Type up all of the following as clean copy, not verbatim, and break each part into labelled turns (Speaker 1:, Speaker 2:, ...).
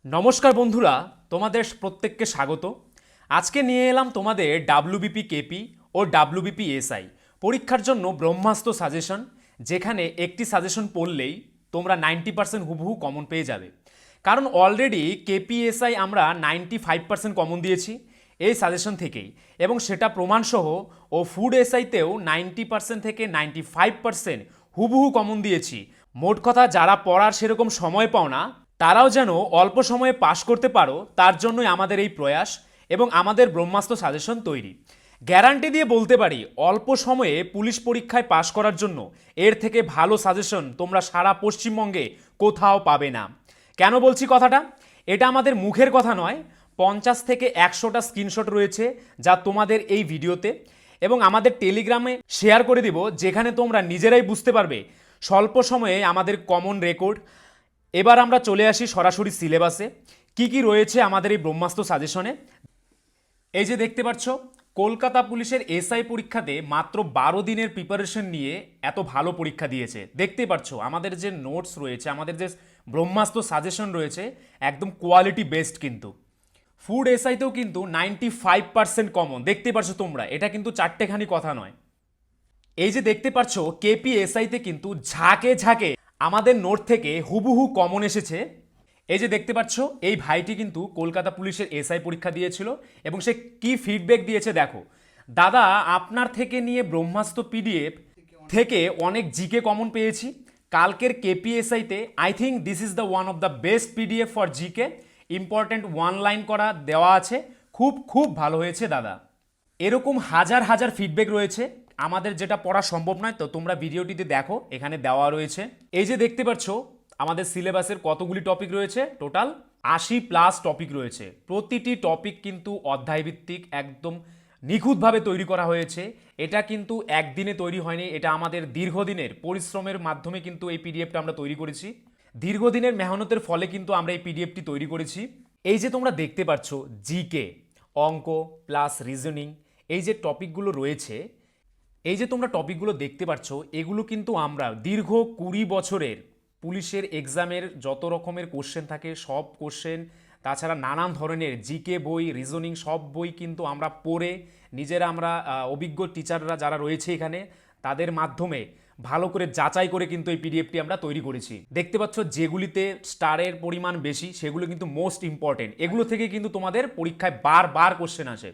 Speaker 1: নমস্কার বন্ধুরা, তোমাদের প্রত্যেককে স্বাগত। আজকে নিয়ে এলাম তোমাদের ডাব্লিউবিপি কেপি ও ডাব্লিউবিপি এসআই পরীক্ষার জন্য ব্রহ্মাস্ত্র সাজেশন, যেখানে একটি সাজেশন পড়লেই তোমরা 90% হুবহু কমন পেয়ে যাবে। কারণ অলরেডি কেপি এসআই আমরা 95% কমন দিয়েছি এই সাজেশন থেকেই, এবং সেটা প্রমাণসহ। ও ফুড এসআইতেও 90% থেকে 95% হুবহু কমন দিয়েছি। মোট কথা, যারা পড়ার সেরকম সময় পাও না তারাও যেন অল্প সময়ে পাশ করতে পারো, তার জন্যই আমাদের এই প্রয়াস এবং আমাদের ব্রহ্মাস্ত্র সাজেশন তৈরি। গ্যারান্টি দিয়ে বলতে পারি, অল্প সময়ে পুলিশ পরীক্ষায় পাশ করার জন্য এর থেকে ভালো সাজেশন তোমরা সারা পশ্চিমবঙ্গে কোথাও পাবে না। কেন বলছি কথাটা? এটা আমাদের মুখের কথা নয়, 50 থেকে 100টা স্ক্রিনশট রয়েছে যা তোমাদের এই ভিডিওতে, এবং আমাদের টেলিগ্রামে শেয়ার করে দিব, যেখানে তোমরা নিজেরাই বুঝতে পারবে স্বল্প সময়ে আমাদের কমন রেকর্ড। এবার আমরা চলে আসি সরাসরি সিলেবাসে, কি কি রয়েছে আমাদের এই ব্রহ্মাস্ত্র সাজেশনে। এই যে দেখতে পাচ্ছ, কলকাতা পুলিশের এসআই পরীক্ষাতে মাত্র 12 দিনের প্রিপারেশন নিয়ে এত ভালো পরীক্ষা দিয়েছে। দেখতেই পাচ্ছ আমাদের যে নোটস রয়েছে, আমাদের যে ব্রহ্মাস্ত্র সাজেশন রয়েছে, একদম কোয়ালিটি বেস্ট। কিন্তু ফুড এসআইতেও কিন্তু 95% কমন দেখতে পাচ্ছ তোমরা, এটা কিন্তু চারটেখানি কথা নয়। এই যে দেখতে পাচ্ছ কেপিএসআইতে কিন্তু ঝাঁকে ঝাঁকে আমাদের নোট থেকে হুবহু কমন এসেছে। এই যে দেখতে পাচ্ছ, এই ভাইটি কিন্তু কলকাতা পুলিশের এসআই পরীক্ষা দিয়েছিল এবং সে কি ফিডব্যাক দিয়েছে দেখো। দাদা, আপনার থেকে নিয়ে ব্রহ্মাস্ত্র পিডিএফ থেকে অনেক জিকে কমন পেয়েছি। কালকের কেপিএসআইতে I think this is the one of the best PDF for GK. Important one line করা দেওয়া আছে, খুব খুব ভালো হয়েছে দাদা। এরকম হাজার হাজার ফিডব্যাক রয়েছে। আমাদের যেটা পড়া সম্ভব নয়, তো তোমরা ভিডিওটিতে দেখো, এখানে দেওয়া রয়েছে। এই যে দেখতে পাচ্ছ আমাদের সিলেবাসের কতগুলি টপিক রয়েছে, টোটাল 80+ টপিক রয়েছে। প্রতিটি টপিক কিন্তু অধ্যায়ভিত্তিক, একদম নিখুঁতভাবে তৈরি করা হয়েছে। এটা কিন্তু একদিনে তৈরি হয়নি, এটা আমাদের দীর্ঘদিনের পরিশ্রমের মাধ্যমে কিন্তু এই পিডিএফটা আমরা তৈরি করেছি। দীর্ঘদিনের মেহনতের ফলে কিন্তু আমরা এই পিডিএফটি তৈরি করেছি। এই যে তোমরা দেখতে পাচ্ছ জিকে, অঙ্ক প্লাস রিজনিং, এই যে টপিকগুলো রয়েছে, এই যে তোমরা টপিকগুলো দেখতে পাচ্ছ, এগুলো কিন্তু আমরা দীর্ঘ 20 বছরের পুলিশের এক্সামের যত রকমের কোশ্চেন থাকে সব কোশ্চেন, তাছাড়া নানান ধরনের জিকে বই, রিজনিং সব বই কিন্তু আমরা পড়ে নিজেরা, আমরা অভিজ্ঞ টিচাররা যারা রয়েছে এখানে, তাদের মাধ্যমে ভালো করে যাচাই করে কিন্তু এই পিডিএফটি আমরা তৈরি করেছি। দেখতে পাচ্ছ যেগুলিতে স্টারের পরিমাণ বেশি সেগুলো কিন্তু মোস্ট ইম্পর্টেন্ট, এগুলো থেকে কিন্তু তোমাদের পরীক্ষায় বারবার কোশ্চেন আসে।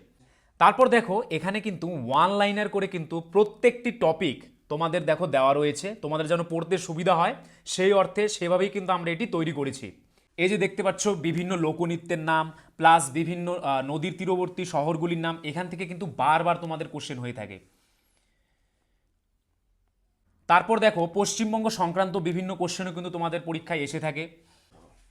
Speaker 1: তারপর দেখো এখানে কিন্তু ওয়ান লাইনার করে কিন্তু প্রত্যেকটি টপিক তোমাদের দেখো দেওয়া রয়েছে, তোমাদের যেন পড়তে সুবিধা হয় সেই অর্থে সেভাবেই কিন্তু আমরা এটি তৈরি করেছি। এই যে দেখতে পাচ্ছ বিভিন্ন লোকনৃত্যের নাম প্লাস বিভিন্ন নদীর তীরবর্তী শহরগুলির নাম, এখান থেকে কিন্তু বারবার তোমাদের কোশ্চেন হয়ে থাকে। তারপর দেখো পশ্চিমবঙ্গ সংক্রান্ত বিভিন্ন কোশ্চেনও কিন্তু তোমাদের পরীক্ষায় এসে থাকে।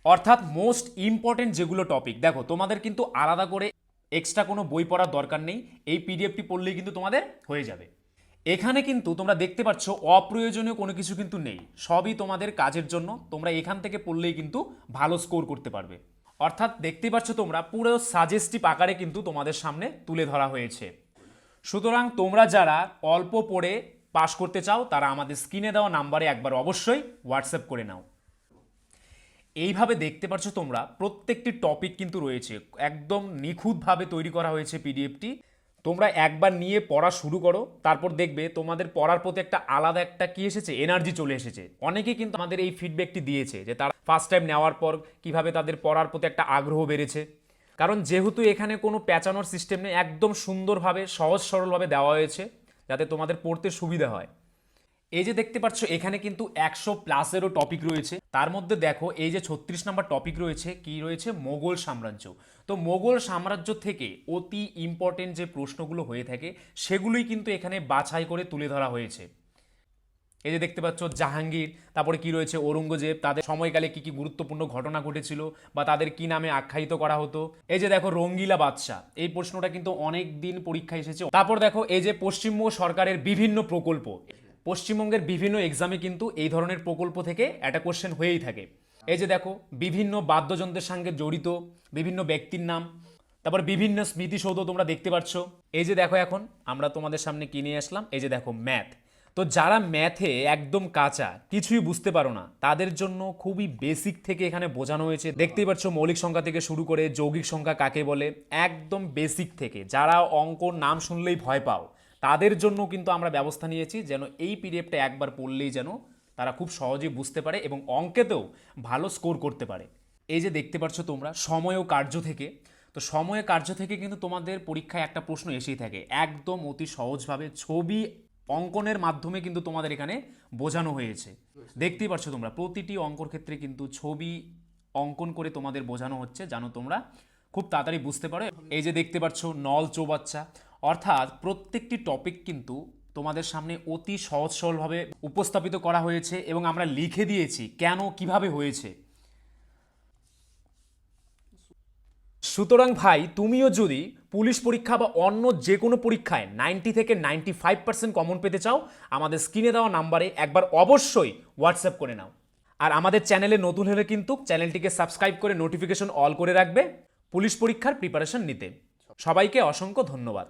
Speaker 1: অর্থাৎ মোস্ট ইম্পর্টেন্ট যেগুলো টপিক, দেখো তোমাদের কিন্তু আলাদা করে এক্সট্রা কোনো বই পড়ার দরকার নেই, এই পিডিএফটি পড়লেই কিন্তু তোমাদের হয়ে যাবে। এখানে কিন্তু তোমরা দেখতে পাচ্ছ অপ্রয়োজনীয় কোনো কিছু কিন্তু নেই, সবই তোমাদের কাজের জন্য। তোমরা এখান থেকে পড়লেই কিন্তু ভালো স্কোর করতে পারবে। অর্থাৎ দেখতে পাচ্ছ তোমরা পুরো সাজেস্টিভ আকারে কিন্তু তোমাদের সামনে তুলে ধরা হয়েছে। সুতরাং তোমরা যারা অল্প পড়ে পাশ করতে চাও তারা আমাদের স্ক্রিনে দেওয়া নাম্বারে একবার অবশ্যই হোয়াটসঅ্যাপ করে নাও। এইভাবে দেখতে পাচ্ছ তোমরা প্রত্যেকটি টপিক কিন্তু রয়েছে, একদম নিখুঁতভাবে তৈরি করা হয়েছে পিডিএফটি। তোমরা একবার নিয়ে পড়া শুরু করো, তারপর দেখবে তোমাদের পড়ার প্রতি একটা আলাদা একটা কি এসেছে, এনার্জি চলে এসেছে। অনেকেই কিন্তু আমাদের এই ফিডব্যাকটি দিয়েছে যে তারা ফার্স্ট টাইম নেওয়ার পর কিভাবে তাদের পড়ার প্রতি একটা আগ্রহ বেড়েছে। কারণ যেহেতু এখানে কোনো প্যাঁচানোর সিস্টেম নেই, একদম সুন্দরভাবে সহজ সরলভাবে দেওয়া হয়েছে যাতে তোমাদের পড়তে সুবিধা হয়। এই যে দেখতে পাচ্ছ এখানে কিন্তু 100+-এরও টপিক রয়েছে। তার মধ্যে দেখো এই যে 36 নম্বর টপিক রয়েছে, কি রয়েছে, মোগল সাম্রাজ্য। তো মোগল সাম্রাজ্য থেকে অতি ইম্পর্টেন্ট যে প্রশ্নগুলো হয়ে থাকে সেগুলোই কিন্তু এখানে বাছাই করে তুলে ধরা হয়েছে। এই যে দেখতে পাচ্ছ জাহাঙ্গীর, তারপরে কি রয়েছে ঔরঙ্গজেব, তাদের সময়কালে কি কি গুরুত্বপূর্ণ ঘটনা ঘটেছিল বা তাদের কি নামে আখ্যায়িত করা হতো। এই যে দেখো রঙ্গিলা বাদশাহ, এই প্রশ্নটা কিন্তু অনেক দিন পরীক্ষায় এসেছে। তারপর দেখো এই যে পশ্চিমবঙ্গ সরকারের বিভিন্ন প্রকল্প, পশ্চিমবঙ্গের বিভিন্ন এক্সামে কিন্তু এই ধরনের প্রকল্প থেকে একটা কোশ্চেন হয়েই থাকে। এই যে দেখো বিভিন্ন বাদ্যযন্ত্রের সঙ্গে জড়িত বিভিন্ন ব্যক্তির নাম, তারপর বিভিন্ন স্মৃতিসৌধ তোমরা দেখতে পাচ্ছ। এই যে দেখো এখন আমরা তোমাদের সামনে কি নিয়ে আসলাম, এই যে দেখো ম্যাথ। তো যারা ম্যাথে একদম কাঁচা, কিছুই বুঝতে পারো না, তাদের জন্য খুবই বেসিক থেকে এখানে বোঝানো হয়েছে। দেখতেই পাচ্ছ মৌলিক সংখ্যা থেকে শুরু করে যৌগিক সংখ্যা কাকে বলে, একদম বেসিক থেকে। যারা অঙ্কর নাম শুনলেই ভয় পাও, তাদের জন্য কিন্তু আমরা ব্যবস্থা নিয়েছি যেন এই পিডিএফটা একবার পড়লেই যেন তারা খুব সহজেই বুঝতে পারে এবং অঙ্কেতেও ভালো স্কোর করতে পারে। এই যে দেখতে পাচ্ছ তোমরা সময় ও কার্য থেকে, তো সময় কার্য থেকে কিন্তু তোমাদের পরীক্ষায় একটা প্রশ্ন এসেই থাকে, একদম অতি সহজভাবে ছবি অঙ্কনের মাধ্যমে কিন্তু তোমাদের এখানে বোঝানো হয়েছে। দেখতেই পাচ্ছ তোমরা প্রতিটি অঙ্কর ক্ষেত্রে কিন্তু ছবি অঙ্কন করে তোমাদের বোঝানো হচ্ছে, জানো তোমরা খুব তাড়াতাড়ি বুঝতে পারো। এই যে দেখতে পাচ্ছ নল চৌবাচ্চা, অর্থাৎ প্রত্যেকটি টপিক কিন্তু তোমাদের সামনে অতি সহজ সরলভাবে উপস্থাপিত করা হয়েছে এবং আমরা লিখে দিয়েছি কেন কিভাবে হয়েছে। সুতরাং ভাই, তুমিও যদি পুলিশ পরীক্ষা বা অন্য যে কোনো পরীক্ষায় 90 থেকে 95% কমন পেতে চাও, আমাদের স্ক্রিনে দেওয়া নাম্বারে একবার অবশ্যই হোয়াটসঅ্যাপ করে নাও। আর আমাদের চ্যানেলে নতুন হলে কিন্তু চ্যানেলটিকে সাবস্ক্রাইব করে নোটিফিকেশন অল করে রাখবে পুলিশ পরীক্ষার প্রিপারেশন নিতে। সবাইকে অসংখ্য ধন্যবাদ।